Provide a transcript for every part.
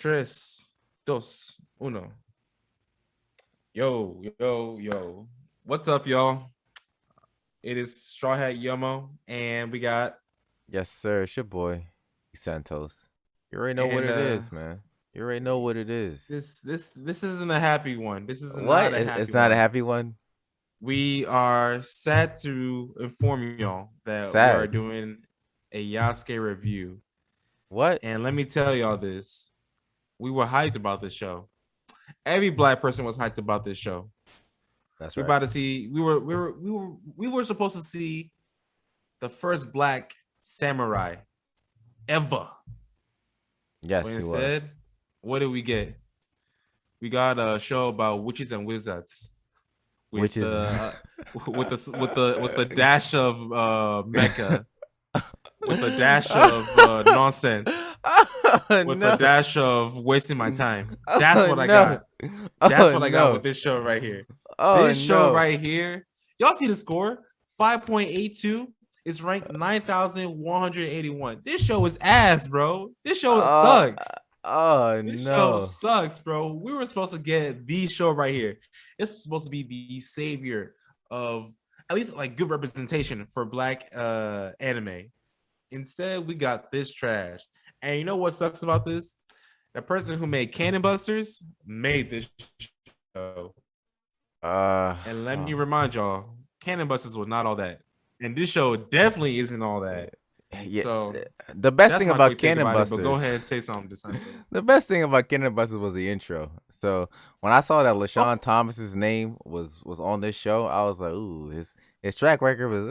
Tres, dos, uno. Yo. What's up, y'all? It is Straw Hat Yomo, and we got Yes, sir. It's your boy, Dcentos. You already know what and it is, man. You already know what it is. this isn't a happy one. This is What? not a It's happy not a one. happy one. We are sad to inform y'all that we are Sad. doing a Yasuke review. What? And let me tell y'all this. We were hyped about this show. Every black person was hyped about this show. That's We right. about to see. We were supposed to see the first black samurai ever. But Yes, he was. instead, what did we get? We got a show about witches and wizards Which with is with the dash of mecha, with a dash of nonsense, oh with a no. dash of wasting my time. That's Oh what I no. got. That's Oh what I got with no. this show right here. Oh This show no. right here, y'all see the score? 5.82. It's ranked 9,181. This show is ass, bro. This show Uh, sucks. oh This show no. sucks, bro. We were supposed to get the show right here. This is supposed to be the savior of at least like good representation for black anime. Instead, we got this trash. And you know what sucks about this? The person who made Cannon Busters made this show. Uh, And let me oh. remind y'all, Cannon Busters was not all that. And this show definitely isn't all that. Yeah, So the best that's thing my about quick take Cannon about it. But go Busters, ahead and say something, Dcentos. the best thing about Cannon Busters was the intro. So when I saw that LaShawn Oh, Thomas's name was on this show, I was like, ooh, his track record was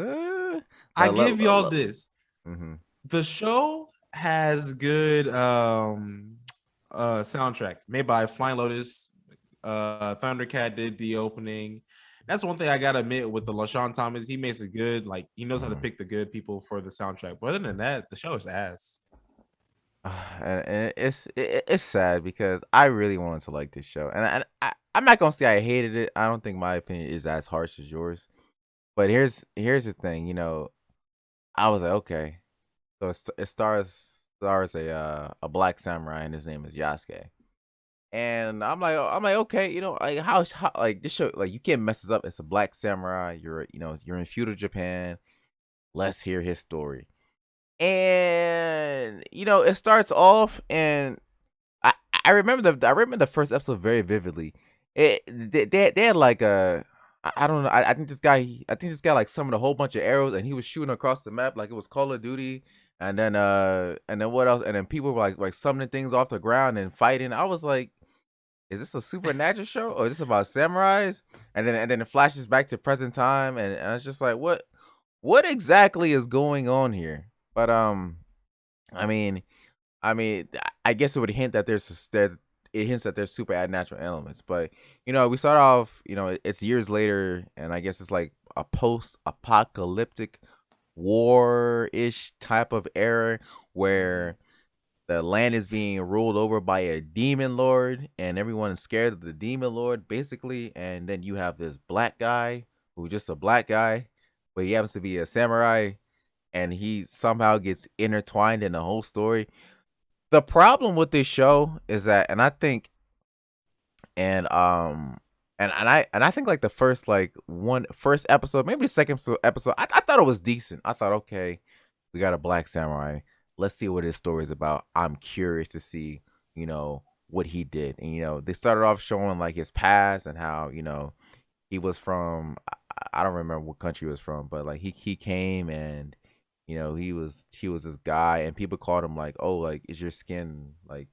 I give y'all this. mm-hmm. The show has good soundtrack made by Flying Lotus. Thundercat did the opening. That's one thing I gotta admit with the LaShawn Thomas. He makes it good. Like he knows how to Mm-hmm. pick the good people for the soundtrack. But other than that, the show is ass. And it's sad because I really wanted to like this show, and I'm not gonna say I hated it. I don't think my opinion is as harsh as yours. But here's the thing, I was like, okay, so it stars a black samurai, and his name is Yasuke. And I'm like, okay, like how like this show, like you can't mess this up. It's a black samurai. You're in feudal Japan. Let's hear his story. And it starts off, and I I remember the first episode very vividly. They had like I don't know. I think this guy like summoned a whole bunch of arrows, and he was shooting across the map like it was Call of Duty. And then what else? And then people were like summoning things off the ground and fighting. I was like, is this a supernatural show, or is this about samurais? And then it flashes back to present time, and it's just like, what exactly is going on here? But I mean, I guess it would hint that it hints that there's super natural elements. But we start off, it's years later, and I guess it's like a post-apocalyptic war-ish type of era where the land is being ruled over by a demon lord, and everyone is scared of the demon lord, basically. And then you have this black guy who's just a black guy, but he happens to be a samurai, and he somehow gets intertwined in the whole story. The problem with this show is that, and I think, and and I think like the first episode, maybe the second episode, I thought it was decent. I thought, okay, we got a black samurai. Let's see what his story is about. I'm curious to see, what he did. And they started off showing like his past and how he was from. I don't remember what country he was from, but like he came, and he was this guy, and people called him like, oh, like, is your skin like,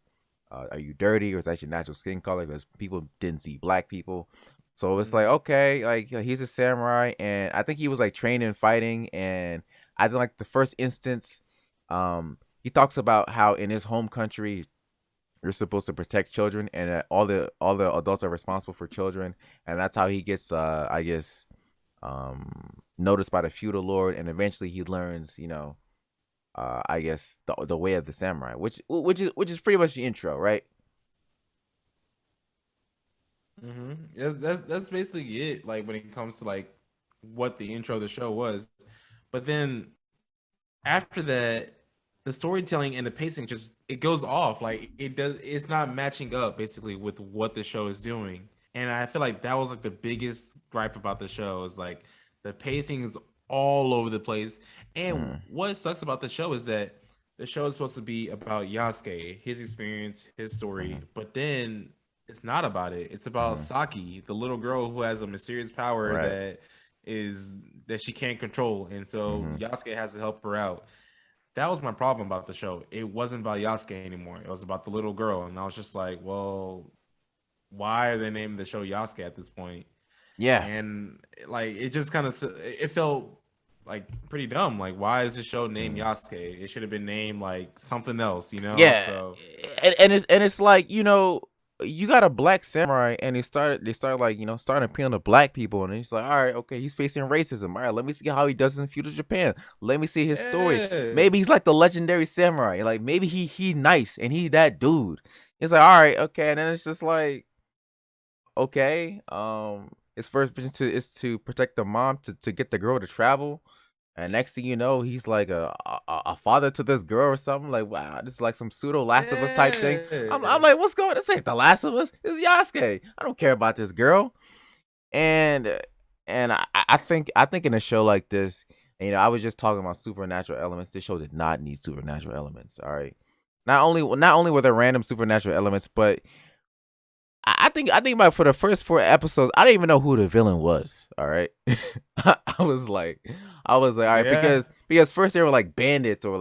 are you dirty, or is that your natural skin color? Because people didn't see black people. So it's like, Mm-hmm. okay, like, he's a samurai, and I think he was like trained in fighting. And I think like the first instance, he talks about how in his home country you're supposed to protect children, and that all the adults are responsible for children. And that's how he gets, I guess, noticed by the feudal lord, and eventually he learns, I guess the way of the samurai, which is pretty much the intro, right? Mm-hmm. Yeah, that's basically it. Like when it comes to like what the intro of the show was, but then after that, the storytelling and the pacing just it goes off. Like it's not matching up basically with what the show is doing. And I feel like that was like the biggest gripe about the show is like the pacing is all over the place. And Mm, what sucks about the show is that the show is supposed to be about Yasuke, his experience, his story, mm, but then it's not about it. It's about mm, Saki, the little girl who has a mysterious power right. that she can't control, and so Mm-hmm. Yasuke has to help her out. That was my problem about the show. It wasn't about Yasuke anymore. It was about the little girl, and I was just like, well, why are they naming the show Yasuke at this point? Yeah. And like it just kind of it felt like pretty dumb. Like why is the show named Mm. Yasuke? It should have been named like something else, you know? Yeah, So and it's like, you got a black samurai, and they started like, starting appealing to black people, and he's like, all right, okay, he's facing racism. All right, let me see how he does in feudal Japan. Let me see his story. yeah, Maybe he's like the legendary samurai. Like maybe he nice and he that dude. It's like, all right, okay, and then it's just like, okay, his first mission is to protect the mom to get the girl to travel. And next thing you know, he's like a father to this girl or something. Like, wow, this is like some pseudo Last of Us type thing. I'm yeah. like, what's going on? This ain't the Last of Us. It's Yasuke. I don't care about this girl. And and I think in a show like this, I was just talking about supernatural elements. This show did not need supernatural elements. All right. Not only were there random supernatural elements, but I think about for the first 4 episodes, I didn't even know who the villain was. All right, I was like, all right, Yeah. because first they were like bandits or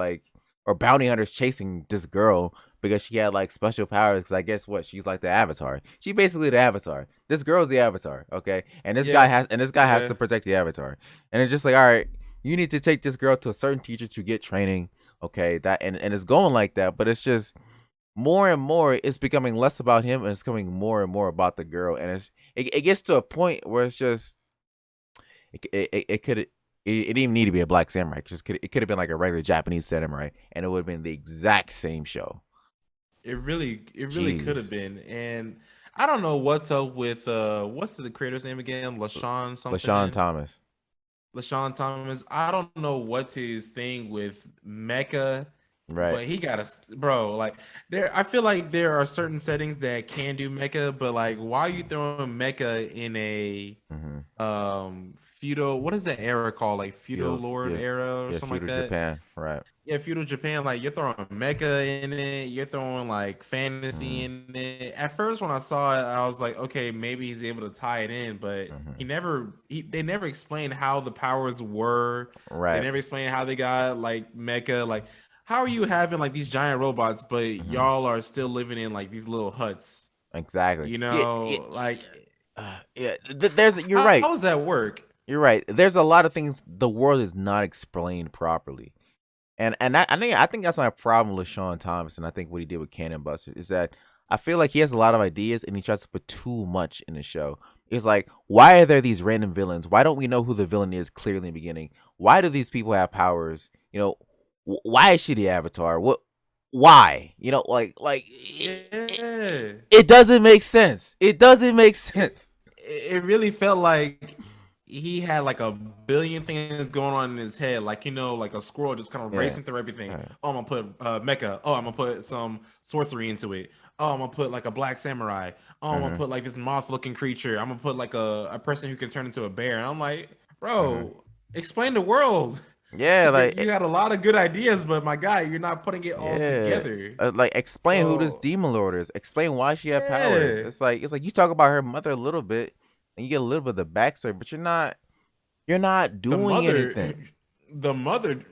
bounty hunters chasing this girl because she had like special powers. Because I guess what, she's like the Avatar. She basically the Avatar. This girl's the Avatar. Okay, and this guy Yeah. has Yeah. to protect the Avatar. And it's just like, all right, you need to take this girl to a certain teacher to get training. Okay, and it's going like that, but it's just more and more it's becoming less about him, and it's becoming more and more about the girl, and it gets to a point where it's just it didn't even need to be a black samurai. It could have been like a regular Japanese samurai, and it would have been the exact same show. It really could have Jeez. been. And I don't know what's up with what's the creator's name again? LaShawn LaShawn something. Thomas. LaShawn Thomas. I don't know what's his thing with Mecha, Right. but he got a bro. Like there, I feel like there are certain settings that can do Mecha, but like why are you throwing Mecha in a Mm-hmm. feudal? What is that era called? Like feudal Feudal, lord yeah, era or yeah, something like feudal that? Japan. Right. Yeah, feudal Japan, like you're throwing mecha in it, you're throwing like fantasy Mm-hmm. in it. At first, when I saw it, I was like, okay, maybe he's able to tie it in, but Mm-hmm. they never explained how the powers were. They Right. never explained how they got like mecha. Like, how are you having like these giant robots, but Mm-hmm. y'all are still living in like these little huts? Exactly. You Yeah, yeah, know, like yeah. You're how right. does that work? You're right. There's a lot of things the world is not explained properly. And I think that's my problem with Sean Thomas, and I think what he did with Cannon Buster is that I feel like he has a lot of ideas and he tries to put too much in the show. It's like, why are there these random villains? Why don't we know who the villain is clearly in the beginning? Why do these people have powers? Why is she the Avatar? What? Why? Yeah. It doesn't make sense. It doesn't make sense. It really felt like he had like a billion things going on in his head, like like a squirrel just kind of Yeah. racing through everything. Right. Oh, I'm gonna put mecha. Oh, I'm gonna put some sorcery into it. Oh, I'm gonna put like a black samurai. Oh, I'm gonna Mm-hmm. put like this moth-looking creature. I'm gonna put like a person who can turn into a bear. And I'm like, Mm-hmm. bro, explain the world. Yeah, You got a lot of good ideas, but my guy, you're not putting it all yeah. together. Like, explain who this So demon lord is. Explain why she had powers. yeah, It's like you talk about her mother a little bit, and you get a little bit of the backstory, but you're not the doing mother anything. the mother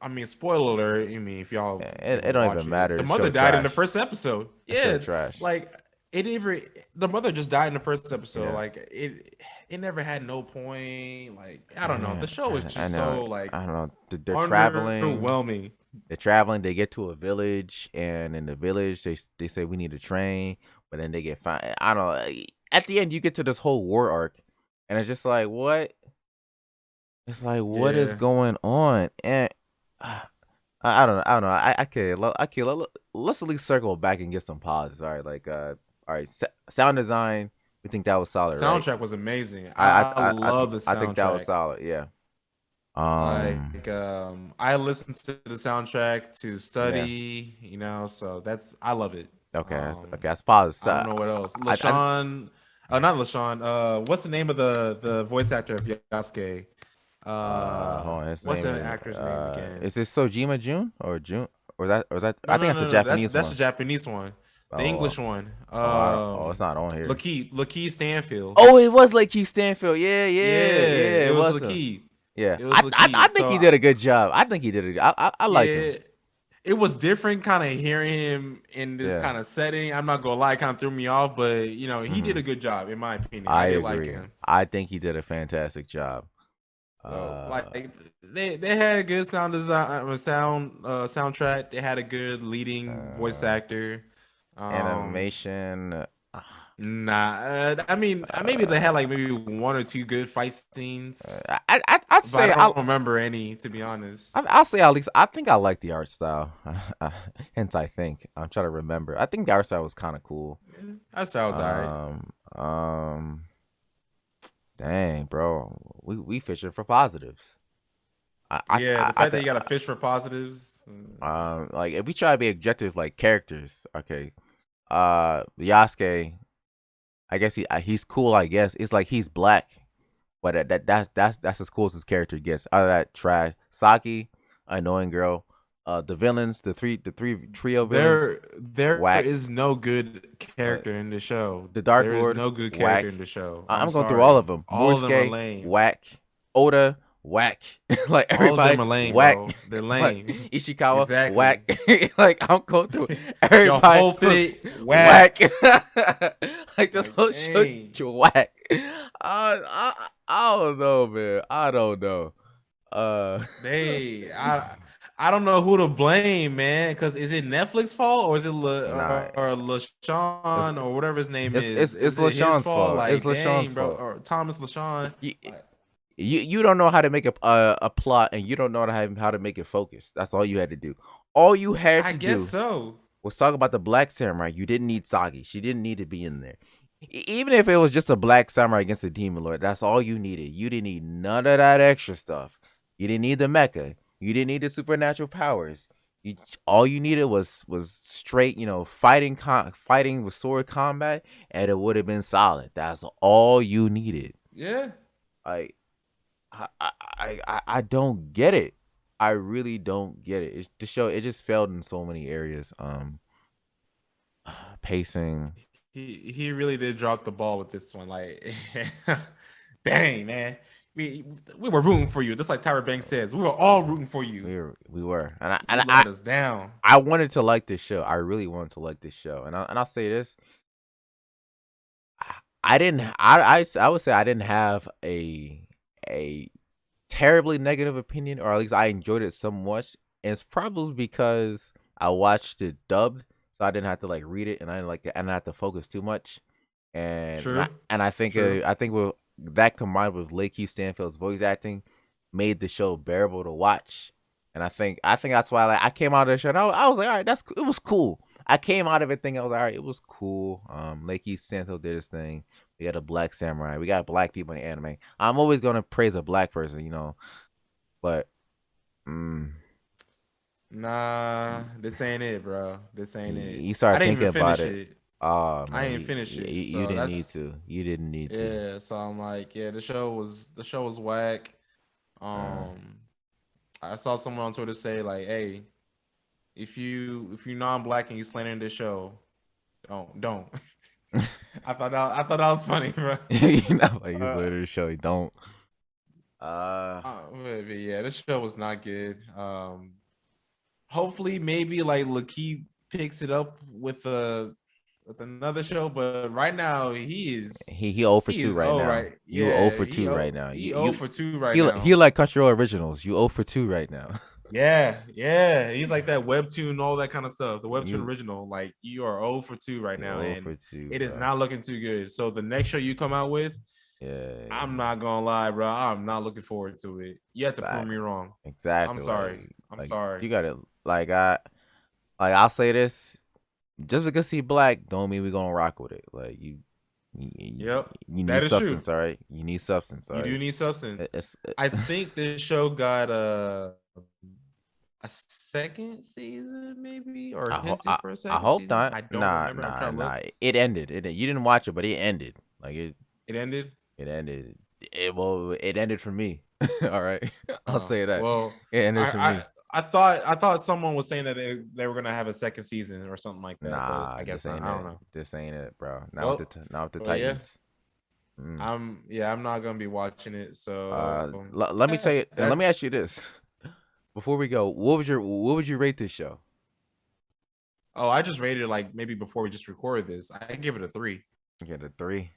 I mean, spoiler alert, I mean, if y'all It even don't watch even it, matter. the The mother show died in the trash. first episode. The show Yeah, trash. like it never the mother just died in the first episode. Yeah. Like it never had no point. Like I don't know. Yeah. The show was I just know. so like I don't know. They're traveling. underwhelming. They're traveling. They get to a village, and in the village, they say we need to train, but then they get fine. I don't know. At the end, you get to this whole war arc, and it's just like, what? It's like, what is Yeah. going on? And I don't know. I don't know. Let's at least circle back and get some pauses. All right, like all right, sound design. We think that was solid, right? Soundtrack was amazing. I I I I I, love the I think that was soundtrack. solid. Yeah. Um, I listen to the soundtrack to yeah. study, so I love it. Okay, Um, that's positive. I So, don't know what else. I LaShawn, not LaShawn. What's the name of the voice actor of Yasuke? hold on, his What's name the is actor's name again? is it Sojima June or June or is that No, I think no, that's the no, no. Japanese That's the one. Japanese one. The Oh, English one. I don't, oh, it's not on here. Lakeith Stanfield. Oh, it was like Keith Stanfield. Yeah, Yeah, yeah, it it was was him. Lakeith. Yeah, It was I Lakeith. think he did a good job. I think he did it. I like him. Yeah, it was different kind of hearing him in this Yeah. kind of setting. I'm not gonna lie, it kind of threw me off, but he did Hmm. a good job in my opinion. I I did like agree. him. I think he did a fantastic job. So Uh, like they had a good sound design, soundtrack. They had a good leading voice uh actor. Um, animation. Nah, I mean, maybe they had like maybe one or two good fight scenes, I'd but I say don't remember any to be honest. I'll say at least I think I like the art style. Hence, I think I'm trying to remember. I think the art style was kind of cool. I thought it was all right. Um, um, dang, bro, we fishing for positives. Yeah, the I fact that think you got to fish for positives. like if we try to be objective like characters, okay. Yasuke, I guess he's cool. I guess it's like he's black, but that's as cool as his character gets. Out of that trash, Saki, annoying girl. The villains, the three trio villains, There whack. is no good Uh, character in the show. the Dark There is Lord, no good character whack. in the show. I'm I'm going through all of sorry. them. All of them are Morisuke, lame. whack. Oda, whack. Like All of them everybody, are lame, whack. bro. They're Like lame. Ishikawa, Exactly. whack. Like I'm going through Your everybody, whole fit whack. whack. Like this Like, whole show, dang. whack. I don't know, man. I don't know. Uh, They, I don't know who to blame, man. Because is it Netflix fault or is it nah. It's LaShawn or whatever his name is? it's Is it his LaShawn's fault? fault. It's Like, LaShawn's dang, bro, fault. or Thomas LaShawn? You, Like, you don't know how to make a plot, and you don't know how to make it focus. That's all you had to do. All you had I to guess do so. was talk about the black samurai. You didn't need Sagi. She didn't need to be in there. Even if it was just a black samurai against a demon lord, that's all you needed. You didn't need none of that extra stuff. You didn't need the mecha. You didn't need the supernatural powers. You all you needed was straight, fighting with sword combat, and it would have been solid. That's all you needed. Yeah. Like I don't get it. I really don't get it. It's the show. It just failed in so many areas. Pacing. He really did drop the ball with this one. Like, dang, man. We were rooting for you. Just like Tyra Banks says, we were all rooting for you. We were, and You let us down. I wanted to like this show. I really wanted to like this show, and I'll say this. I didn't. I would say I didn't have a terribly negative opinion, or at least I enjoyed it so much. And it's probably because I watched it dubbed, so I didn't have to like read it, and I didn't have to focus too much. True. And I think True. with that combined with Lakeith Stanfield's voice acting made the show bearable to watch. And I think that's why I came out of the show. And I was like, all right, it was cool. I came out of it thinking I was like, all right, it was cool. Lakeith Stanfield did his thing. We got a black samurai. We got black people in the anime. I'm always gonna praise a black person, but Nah, this ain't it, bro. This ain't it. you I start didn't thinking even about finish it. it. Oh I man, didn't finish it. you So didn't need that's to. You didn't need to. yeah. So I'm like, yeah, the show was whack. Uh, Um, I saw someone on Twitter say like, hey, if you non-black and you slandering this show, don't. I thought that was funny, bro. like you Uh, literally show you don't. Uh, but yeah, this show was not good. Hopefully, maybe like Lakeith picks it up with another show, but right now he 0 for he 2 is right now. right. You 0 Yeah, for 2 right now. he 0 for 2 right He now. like Crunchyroll originals. You 0 for 2 right now. Yeah, he's like that webtoon, all that kind of stuff. The webtoon You original, like you are 0 for 2 right you now, 0 and for 2, it is bro. not looking too good. So the next show you come out with, Yeah, I'm not gonna lie, bro. I'm not looking forward to it. You have to prove me exactly. wrong. I'm Exactly. sorry. I'm Like sorry. you gotta I'll say this. Just because he black don't mean we gonna rock with it. Like Yep, You need that is true. substance, all right. You need substance, all You do right. need substance. It's I think this show got a second season, maybe, or I, ho- hinted for a I second hope season. not. I don't Nah, remember. I'm nah, trying to nah. look. It ended. You didn't watch it, but it ended. Like It ended. it ended. It ended for me. All right, I'll Oh say that. well, It ended I for I me. I thought someone was saying that they were gonna have a second season or something like that, but I Nah, guess this not. ain't I don't it. know. This ain't it, bro. Well, Not with the well, yeah, Titans. Mm. I'm not gonna be watching it. So Let me yeah, tell you, and let me ask you that's. this before we go. What would you rate this show? Oh, I just rated it like maybe before we just recorded this. I give it a 3. You get a 3.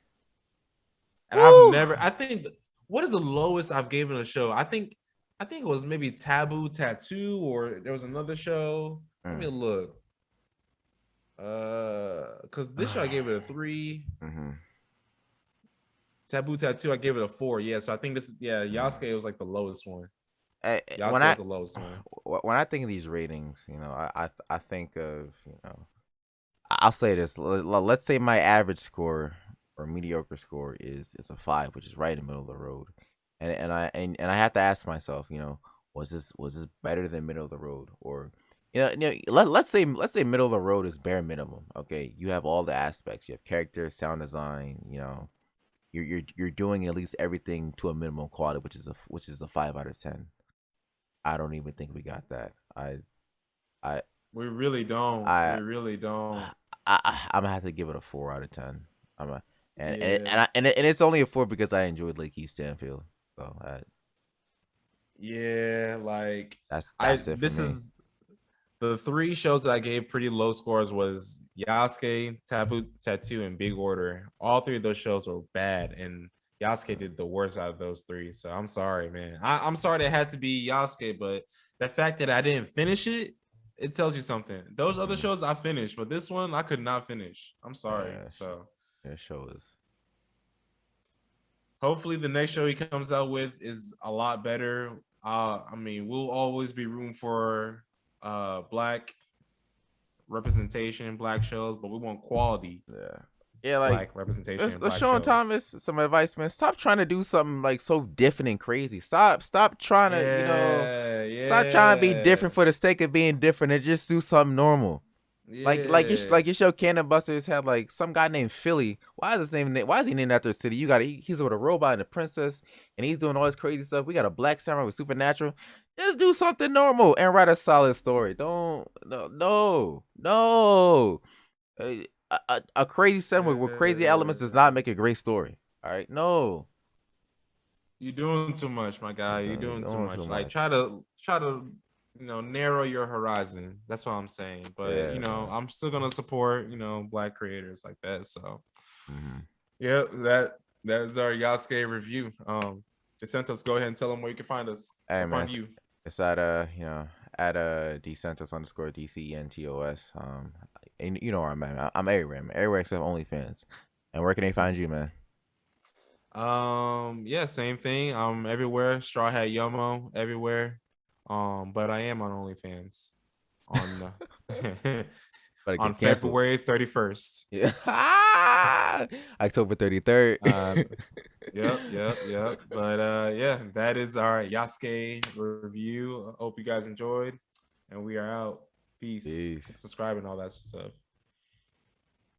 And I've Woo! never. I think what is the lowest I've given a show? I think it was maybe Taboo Tattoo, or there was another show. Let me Mm. look. Because this show I gave it a 3. Mm-hmm. Taboo Tattoo I gave it a 4. Yeah, so I think this. Yeah, Mm. Yasuke was like the lowest one. When Yasuke was the lowest one. think of these ratings, I think of I'll say this. Let's say my average score or mediocre score is a 5, which is right in the middle of the road, and I have to ask myself, was this better than middle of the road, or let's say middle of the road is bare minimum. Okay, you have all the aspects. You have character, sound design. You're doing at least everything to a minimum quality, which is a 5 out of 10. I don't even think we got that. I We really don't. We I really don't. I'm gonna have to give it a 4 out of 10. I'm a, Yeah. and it's only a 4 because I enjoyed Lakeith Stanfield. So Yeah, like that's it for this me. is the 3 shows that I gave pretty low scores was Yasuke, Taboo Tattoo, and Big Order. All 3 of those shows were bad, and Yasuke did the worst out of those 3. So I'm sorry, man. I'm sorry that it had to be Yasuke, but the fact that I didn't finish it, it tells you something. Those other Mm-hmm. shows I finished, but this one I could not finish. I'm sorry. Yeah, So show is. hopefully the next show he comes out with is a lot better. I mean, we'll always be rooting for black representation, black shows, but we want quality Yeah. Yeah, like black representation in let's black Sean shows. Thomas some advice, man. Stop trying to do something like so different and crazy. Stop trying to, Yeah, stop trying to be yeah, different for the sake of being different and just do something normal. yeah. Like your show Cannon Busters had like some guy named Philly. Why is he named after a city? He's with a robot and a princess, and he's doing all this crazy stuff. We got a black samurai with supernatural. Just do something normal and write a solid story. Don't no. A crazy setting with crazy elements does not make a great story. All right, no. You're doing too much, my guy. You're You're doing too doing too much. Like much. try to narrow your horizon. That's what I'm saying. But Yeah, man. I'm still gonna support black creators like that. So Mm-hmm. yeah, that is our Yasuke review. Dcentos, go ahead and tell them where you can find us Hey or man, find you. it's at at Dcentos _, DCENTOS. And you know where I'm at. I'm everywhere, man. Everywhere except OnlyFans. And where can they find you, man? Yeah, same thing. I'm everywhere. Straw Hat Yomo everywhere. But I am on OnlyFans on Better on get canceled. February 31st. Yeah. October 33rd. Yep. But yeah, that is our Yasuke review. I hope you guys enjoyed, and we are out. Peace. Peace. Subscribe and all that stuff.